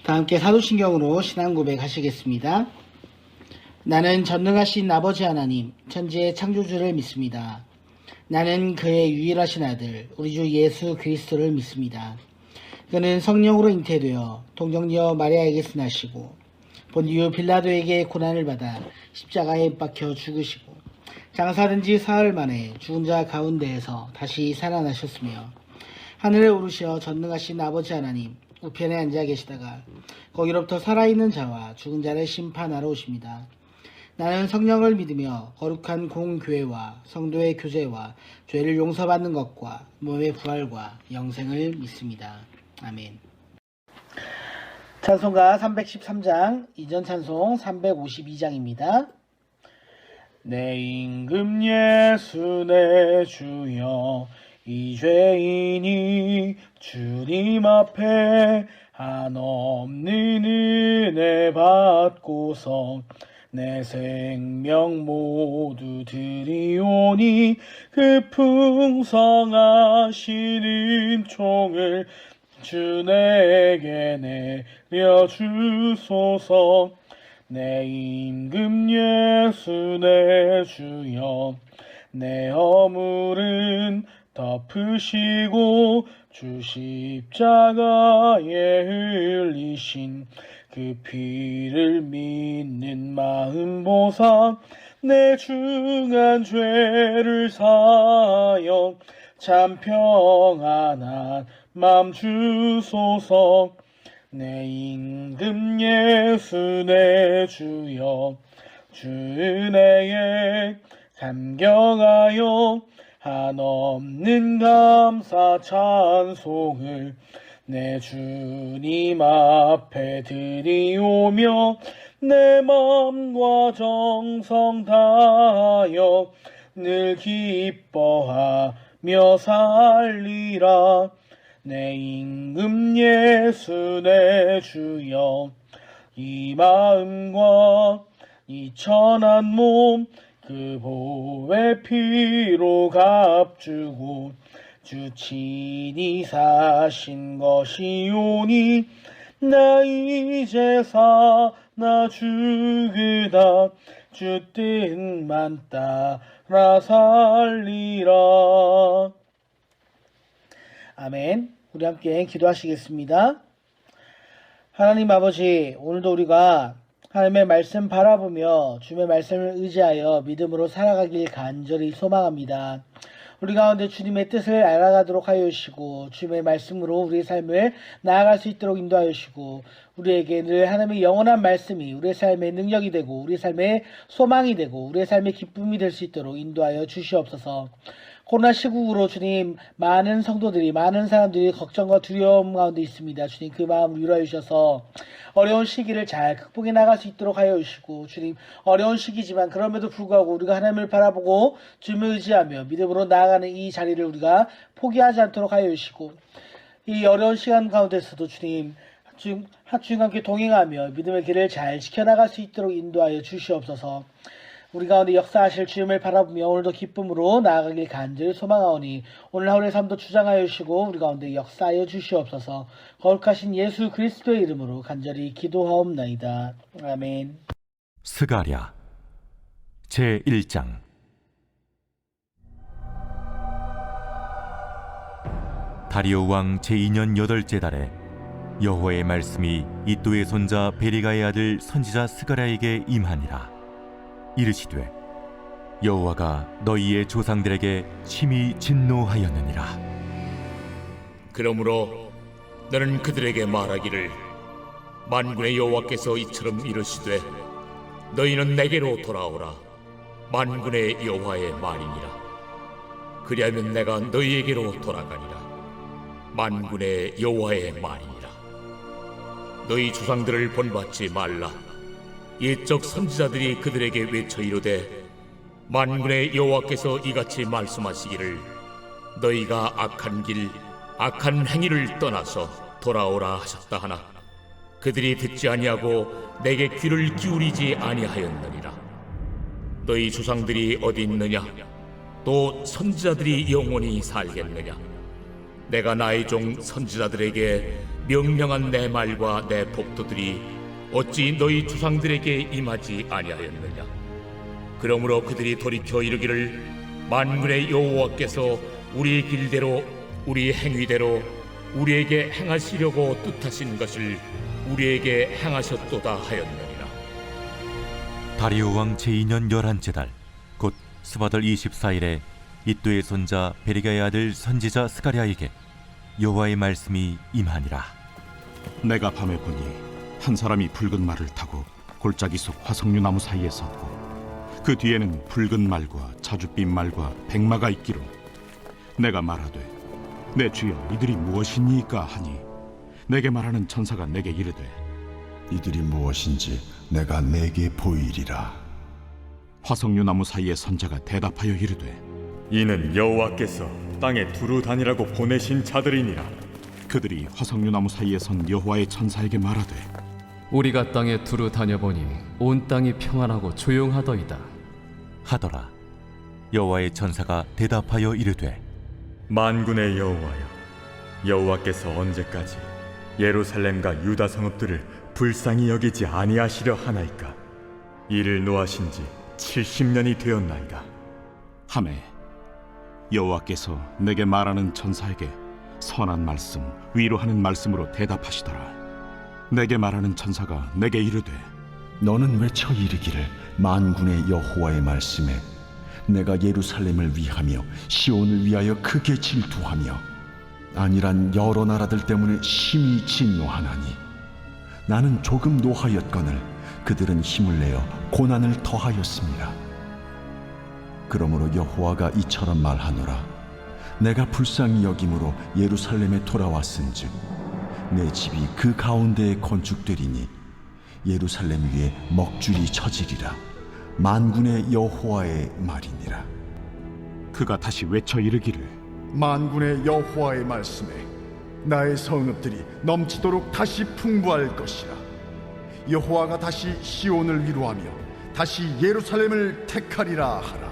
다 함께 사도신경으로 신앙 고백하시겠습니다. 나는 전능하신 아버지 하나님, 천지의 창조주를 믿습니다. 나는 그의 유일하신 아들, 우리 주 예수 그리스도를 믿습니다. 그는 성령으로 잉태되어 동정녀 마리아에게서 나시고 본디오 빌라도에게 고난을 받아 십자가에 박혀 죽으시고 장사된 지 사흘 만에 죽은 자 가운데에서 다시 살아나셨으며 하늘에 오르셔 전능하신 아버지 하나님 우편에 앉아 계시다가 거기로부터 살아있는 자와 죽은 자를 심판하러 오십니다. 나는 성령을 믿으며 거룩한 공교회와 성도의 교제와 죄를 용서받는 것과 몸의 부활과 영생을 믿습니다. 아멘. 찬송가 313장, 이전 찬송 352장입니다. 내 임금 예수 내 주여 이 죄인이 주님 앞에 한없는 은혜 받고서 내 생명 모두 드리오니 그 풍성하신 은총을 주 내게 내려주소서. 내 임금 예수 내 주여 내 허물은 덮으시고 주 십자가에 흘리신 그 피를 믿는 마음 보사 내 중한 죄를 사하여 참 평안한 맘 주소서. 내 임금 예수 내 주여 주 은혜에 감격하여 한없는 감사 찬송을 내 주님 앞에 드리오며 내 맘과 정성 다하여 늘 기뻐하며 살리라. 내 임금 예수 내 주여 이 마음과 이 천한 몸 그 보배 피로 값주고 주 친히 사신 것이오니 나 이제 사나 죽으다 주 뜻만 따라 살리라. 아멘. 우리 함께 기도하시겠습니다. 하나님 아버지, 오늘도 우리가 하나님의 말씀 바라보며 주님의 말씀을 의지하여 믿음으로 살아가길 간절히 소망합니다. 우리 가운데 주님의 뜻을 알아가도록 하여 주시고 주님의 말씀으로 우리의 삶을 나아갈 수 있도록 인도하여 주시고 우리에게 늘 하나님의 영원한 말씀이 우리의 삶의 능력이 되고 우리의 삶의 소망이 되고 우리의 삶의 기쁨이 될 수 있도록 인도하여 주시옵소서. 코로나 시국으로 주님 많은 성도들이 많은 사람들이 걱정과 두려움 가운데 있습니다. 주님 그 마음을 위로해 주셔서 어려운 시기를 잘 극복해 나갈 수 있도록 하여 주시고 주님 어려운 시기지만 그럼에도 불구하고 우리가 하나님을 바라보고 주님을 의지하며 믿음으로 나아가는 이 자리를 우리가 포기하지 않도록 하여 주시고 이 어려운 시간 가운데서도 주님과 함께 동행하며 믿음의 길을 잘 지켜나갈 수 있도록 인도하여 주시옵소서. 우리 가운데 역사하실 주님을 바라보며 오늘도 기쁨으로 나아가길 간절히 소망하오니 오늘 하루의 삶도 주장하여 주시고 우리 가운데 역사하여 주시옵소서. 거룩하신 예수 그리스도의 이름으로 간절히 기도하옵나이다. 아멘. 스가랴 제1장. 다리오 왕 제2년 8째 달에 여호와의 말씀이 이도의 손자 베리가의 아들 선지자 스가랴에게 임하니라. 이르시되 여호와가 너희의 조상들에게 심히 진노하였느니라. 그러므로 너는 그들에게 말하기를 만군의 여호와께서 이처럼 이르시되 너희는 내게로 돌아오라. 만군의 여호와의 말이니라. 그리하면 내가 너희에게로 돌아가니라. 만군의 여호와의 말이니라. 너희 조상들을 본받지 말라. 옛적 선지자들이 그들에게 외쳐 이르되 만군의 여호와께서 이같이 말씀하시기를 너희가 악한 길 악한 행위를 떠나서 돌아오라 하셨다 하나 그들이 듣지 아니하고 내게 귀를 기울이지 아니하였느니라. 너희 조상들이 어디 있느냐? 또 선지자들이 영원히 살겠느냐? 내가 나의 종 선지자들에게 명령한 내 말과 내 복도들이 어찌 너희 조상들에게 임하지 아니하였느냐? 그러므로 그들이 돌이켜 이르기를 만군의 여호와께서 우리의 길대로 우리 행위대로 우리에게 행하시려고 뜻하신 것을 우리에게 행하셨도다 하였느니라. 다리오 왕 제2년 11째 달 곧 스바들 24일에 이또의 손자 베리가의 아들 선지자 스가랴에게 여호와의 말씀이 임하니라. 내가 밤에 보니 한 사람이 붉은 말을 타고 골짜기 속 화석류 나무 사이에 섰고 그 뒤에는 붉은 말과 자줏빛 말과 백마가 있기로 내가 말하되 내 주여 이들이 무엇이니까 하니 내게 말하는 천사가 내게 이르되 이들이 무엇인지 내가 내게 보이리라. 화석류 나무 사이에 선 자가 대답하여 이르되 이는 여호와께서 땅에 두루 다니라고 보내신 자들이니라. 그들이 화석류 나무 사이에 선 여호와의 천사에게 말하되 우리가 땅에 두루 다녀보니 온 땅이 평안하고 조용하더이다 하더라. 여호와의 천사가 대답하여 이르되 만군의 여호와여, 여호와께서 언제까지 예루살렘과 유다 성읍들을 불쌍히 여기지 아니하시려 하나이까? 이를 노하신 지 70년이 되었나이다. 하매 여호와께서 내게 말하는 천사에게 선한 말씀 위로하는 말씀으로 대답하시더라. 내게 말하는 천사가 내게 이르되 너는 외쳐 이르기를 만군의 여호와의 말씀에 내가 예루살렘을 위하며 시온을 위하여 크게 질투하며 아니란 여러 나라들 때문에 심히 진노하나니 나는 조금 노하였거늘 그들은 힘을 내어 고난을 더하였습니다. 그러므로 여호와가 이처럼 말하노라. 내가 불쌍히 여김으로 예루살렘에 돌아왔은즉 내 집이 그 가운데에 건축되리니 예루살렘 위에 먹줄이 쳐지리라. 만군의 여호와의 말이니라. 그가 다시 외쳐 이르기를 만군의 여호와의 말씀에 나의 성읍들이 넘치도록 다시 풍부할 것이라. 여호와가 다시 시온을 위로하며 다시 예루살렘을 택하리라 하라.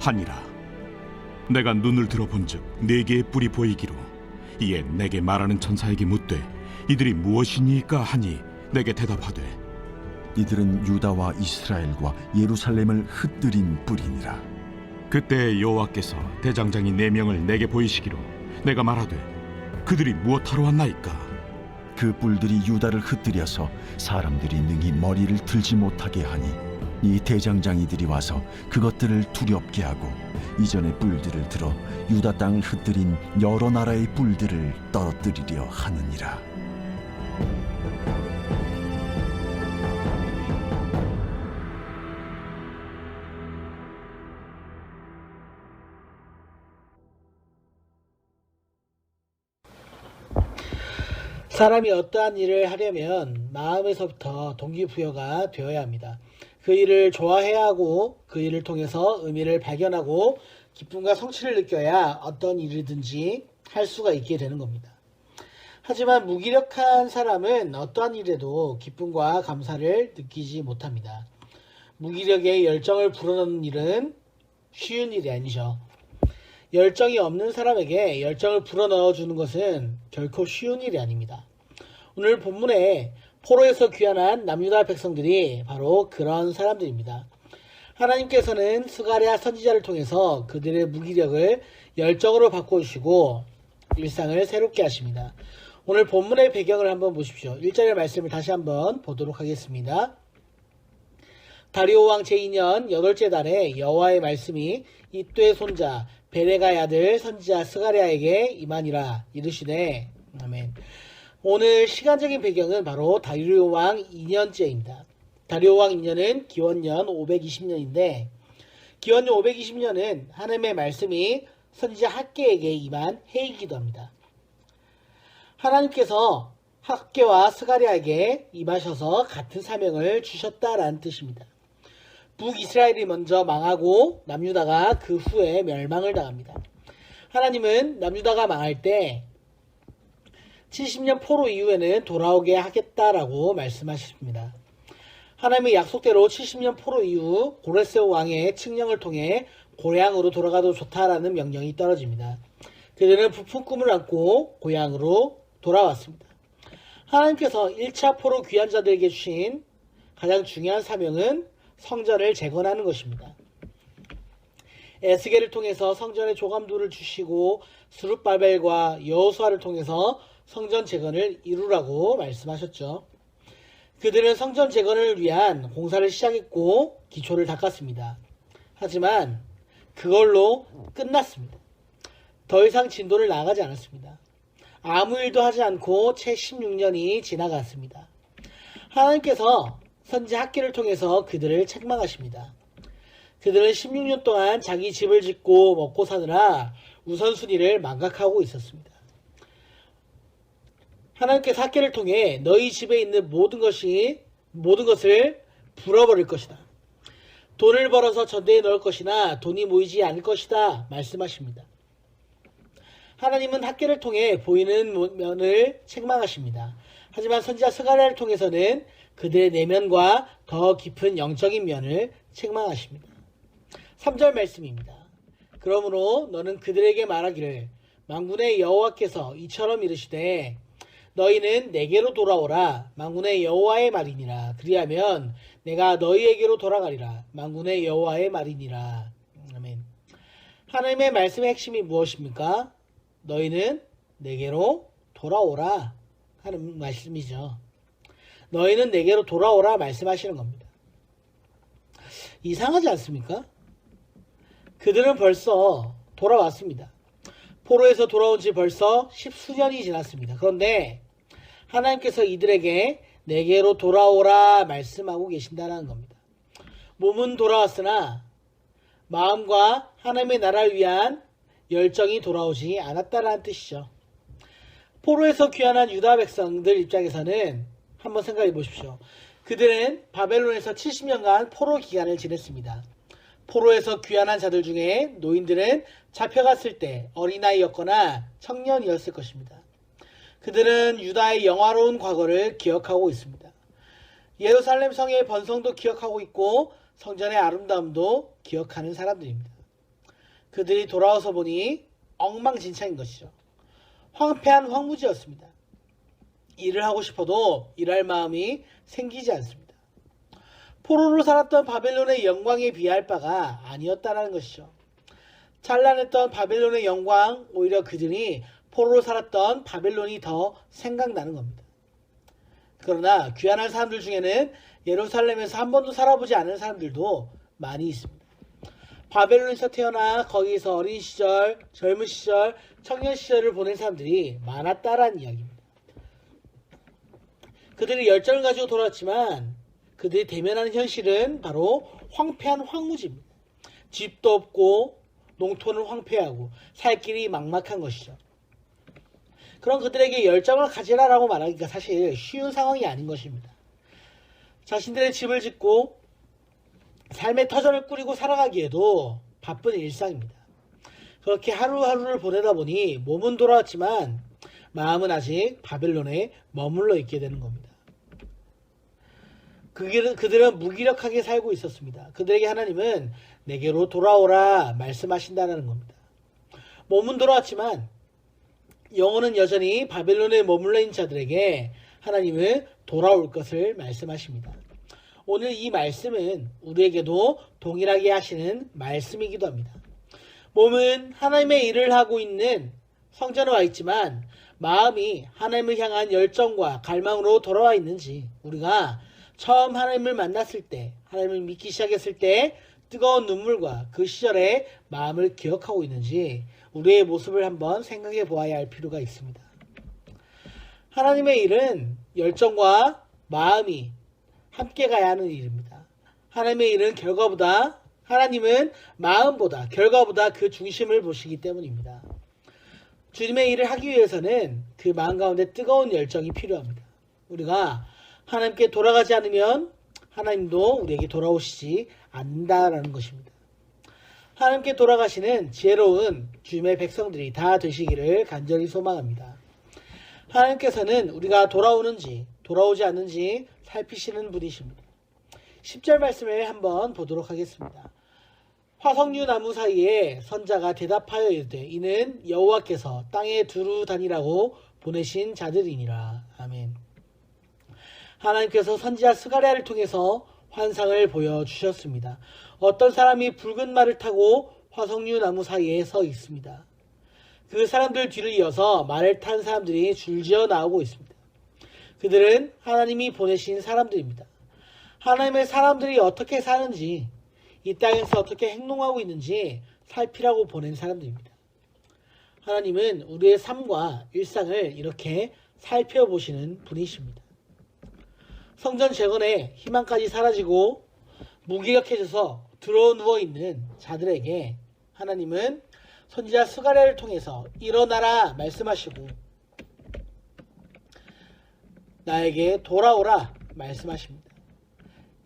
하니라. 내가 눈을 들어본즉 네 개의 뿔이 보이기로 이에 내게 말하는 천사에게 묻되 이들이 무엇이니까 하니 내게 대답하되 이들은 유다와 이스라엘과 예루살렘을 흩뜨린 뿌리니라. 그때 여호와께서 대장장이 4명을 내게 보이시기로 내가 말하되 그들이 무엇하러 왔나이까? 그 뿔들이 유다를 흩뜨려서 사람들이 능히 머리를 들지 못하게 하니 이 대장장이들이 와서 그것들을 두렵게 하고 이전의 뿔들을 들어 유다 땅을 흩뜨린 여러 나라의 뿔들을 떨어뜨리려 하느니라. 사람이 어떠한 일을 하려면 마음에서부터 동기부여가 되어야 합니다. 그 일을 좋아해야 하고 그 일을 통해서 의미를 발견하고 기쁨과 성취를 느껴야 어떤 일이든지 할 수가 있게 되는 겁니다. 하지만 무기력한 사람은 어떠한 일에도 기쁨과 감사를 느끼지 못합니다. 무기력에 열정을 불어넣는 일은 쉬운 일이 아니죠. 열정이 없는 사람에게 열정을 불어넣어주는 것은 결코 쉬운 일이 아닙니다. 오늘 본문에 포로에서 귀환한 남유다 백성들이 바로 그런 사람들입니다. 하나님께서는 스가랴 선지자를 통해서 그들의 무기력을 열정으로 바꿔주시고 일상을 새롭게 하십니다. 오늘 본문의 배경을 한번 보십시오. 1절의 말씀을 다시 한번 보도록 하겠습니다. 다리오 왕 제2년 8째 달에 여호와의 말씀이 이또의 손자 베레가의 아들 선지자 스가랴에게 임하니라. 이르시되 아멘. 오늘 시간적인 배경은 바로 다리오 왕 2년째입니다. 다리오 왕 2년은 기원년 520년인데 기원년 520년은 하나님의 말씀이 선지자 학개에게 임한 해이기도 합니다. 하나님께서 학개와 스가랴에게 임하셔서 같은 사명을 주셨다라는 뜻입니다. 북이스라엘이 먼저 망하고 남유다가 그 후에 멸망을 당합니다. 하나님은 남유다가 망할 때 70년 포로 이후에는 돌아오게 하겠다라고 말씀하십니다. 하나님의 약속대로 70년 포로 이후 고레스 왕의 칙령을 통해 고향으로 돌아가도 좋다라는 명령이 떨어집니다. 그들은 부푼 꿈을 안고 고향으로 돌아왔습니다. 하나님께서 1차 포로 귀한 자들에게 주신 가장 중요한 사명은 성전을 재건하는 것입니다. 에스겔을 통해서 성전의 조감도를 주시고 스룹바벨과 여호수아를 통해서 성전 재건을 이루라고 말씀하셨죠. 그들은 성전 재건을 위한 공사를 시작했고 기초를 닦았습니다. 하지만 그걸로 끝났습니다. 더 이상 진도를 나아가지 않았습니다. 아무 일도 하지 않고 채 16년이 지나갔습니다. 하나님께서 선지 학기를 통해서 그들을 책망하십니다. 그들은 16년 동안 자기 집을 짓고 먹고 사느라 우선순위를 망각하고 있었습니다. 하나님께서 학기를 통해 너희 집에 있는 모든 것을 불어버릴 것이다. 돈을 벌어서 전대에 넣을 것이나 돈이 모이지 않을 것이다 말씀하십니다. 하나님은 학계를 통해 보이는 면을 책망하십니다. 하지만 선지자 스가랴를 통해서는 그들의 내면과 더 깊은 영적인 면을 책망하십니다. 3절 말씀입니다. 그러므로 너는 그들에게 말하기를 만군의 여호와께서 이처럼 이르시되 너희는 내게로 돌아오라 만군의 여호와의 말이니라. 그리하면 내가 너희에게로 돌아가리라 만군의 여호와의 말이니라. 아멘. 하나님의 말씀의 핵심이 무엇입니까? 너희는 내게로 돌아오라 하는 말씀이죠. 너희는 내게로 돌아오라 말씀하시는 겁니다. 이상하지 않습니까? 그들은 벌써 돌아왔습니다. 포로에서 돌아온 지 벌써 10수년이 지났습니다. 그런데 하나님께서 이들에게 내게로 돌아오라 말씀하고 계신다는 겁니다. 몸은 돌아왔으나 마음과 하나님의 나라를 위한 열정이 돌아오지 않았다라는 뜻이죠. 포로에서 귀환한 유다 백성들 입장에서는 한번 생각해 보십시오. 그들은 바벨론에서 70년간 포로 기간을 지냈습니다. 포로에서 귀환한 자들 중에 노인들은 잡혀갔을 때 어린아이였거나 청년이었을 것입니다. 그들은 유다의 영화로운 과거를 기억하고 있습니다. 예루살렘 성의 번성도 기억하고 있고 성전의 아름다움도 기억하는 사람들입니다. 그들이 돌아와서 보니 엉망진창인 것이죠. 황폐한 황무지였습니다. 일을 하고 싶어도 일할 마음이 생기지 않습니다. 포로로 살았던 바벨론의 영광에 비할 바가 아니었다는 것이죠. 찬란했던 바벨론의 영광, 오히려 그들이 포로로 살았던 바벨론이 더 생각나는 겁니다. 그러나 귀환한 사람들 중에는 예루살렘에서 한 번도 살아보지 않은 사람들도 많이 있습니다. 바벨론에서 태어나 거기서 어린 시절, 젊은 시절, 청년 시절을 보낸 사람들이 많았다라는 이야기입니다. 그들이 열정을 가지고 돌아왔지만 그들이 대면하는 현실은 바로 황폐한 황무지입니다. 집도 없고 농토는 황폐하고 살 길이 막막한 것이죠. 그런 그들에게 열정을 가지라라고 말하기가 사실 쉬운 상황이 아닌 것입니다. 자신들의 집을 짓고 삶의 터전을 꾸리고 살아가기에도 바쁜 일상입니다. 그렇게 하루하루를 보내다 보니 몸은 돌아왔지만 마음은 아직 바벨론에 머물러 있게 되는 겁니다. 그들은 무기력하게 살고 있었습니다. 그들에게 하나님은 내게로 돌아오라 말씀하신다는 겁니다. 몸은 돌아왔지만 영혼은 여전히 바벨론에 머물러 있는 자들에게 하나님은 돌아올 것을 말씀하십니다. 오늘 이 말씀은 우리에게도 동일하게 하시는 말씀이기도 합니다. 몸은 하나님의 일을 하고 있는 성전에 와 있지만 마음이 하나님을 향한 열정과 갈망으로 돌아와 있는지, 우리가 처음 하나님을 만났을 때, 하나님을 믿기 시작했을 때 뜨거운 눈물과 그 시절의 마음을 기억하고 있는지 우리의 모습을 한번 생각해 보아야 할 필요가 있습니다. 하나님의 일은 열정과 마음이 함께 가야 하는 일입니다. 하나님의 일은 하나님은 마음보다 결과보다 그 중심을 보시기 때문입니다. 주님의 일을 하기 위해서는 그 마음 가운데 뜨거운 열정이 필요합니다. 우리가 하나님께 돌아가지 않으면 하나님도 우리에게 돌아오시지 않는다라는 것입니다. 하나님께 돌아가시는 지혜로운 주님의 백성들이 다 되시기를 간절히 소망합니다. 하나님께서는 우리가 돌아오는지 돌아오지 않는지 살피시는 분이십니다. 10절 말씀을 한번 보도록 하겠습니다. 화석류 나무 사이에 선자가 대답하여 이르되 이는 여호와께서 땅에 두루 다니라고 보내신 자들이니라. 아멘. 하나님께서 선지자 스가랴를 통해서 환상을 보여주셨습니다. 어떤 사람이 붉은 말을 타고 화석류 나무 사이에 서 있습니다. 그 사람들 뒤를 이어서 말을 탄 사람들이 줄지어 나오고 있습니다. 그들은 하나님이 보내신 사람들입니다. 하나님의 사람들이 어떻게 사는지, 이 땅에서 어떻게 행동하고 있는지 살피라고 보낸 사람들입니다. 하나님은 우리의 삶과 일상을 이렇게 살펴보시는 분이십니다. 성전 재건에 희망까지 사라지고 무기력해져서 드러누워있는 자들에게 하나님은 선지자 스가랴를 통해서 일어나라 말씀하시고 나에게 돌아오라 말씀하십니다.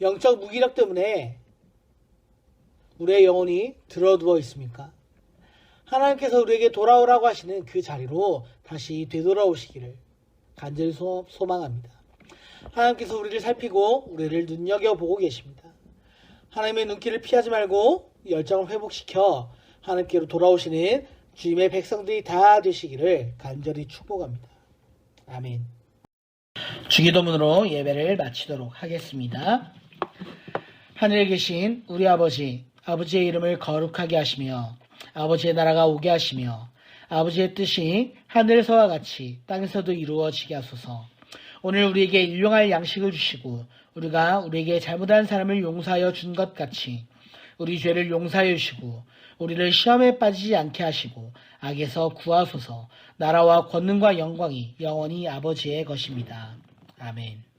영적 무기력 때문에 우리의 영혼이 드러누워 있습니까? 하나님께서 우리에게 돌아오라고 하시는 그 자리로 다시 되돌아오시기를 간절히 소망합니다. 하나님께서 우리를 살피고 우리를 눈여겨보고 계십니다. 하나님의 눈길을 피하지 말고 열정을 회복시켜 하나님께로 돌아오시는 주님의 백성들이 다 되시기를 간절히 축복합니다. 아멘. 주기도문으로 예배를 마치도록 하겠습니다. 하늘에 계신 우리 아버지, 아버지의 이름을 거룩하게 하시며 아버지의 나라가 오게 하시며 아버지의 뜻이 하늘에서와 같이 땅에서도 이루어지게 하소서. 오늘 우리에게 일용할 양식을 주시고 우리가 우리에게 잘못한 사람을 용서하여 준 것 같이 우리 죄를 용서하여 주시고 우리를 시험에 빠지지 않게 하시고 악에서 구하소서. 나라와 권능과 영광이 영원히 아버지의 것입니다. 아멘.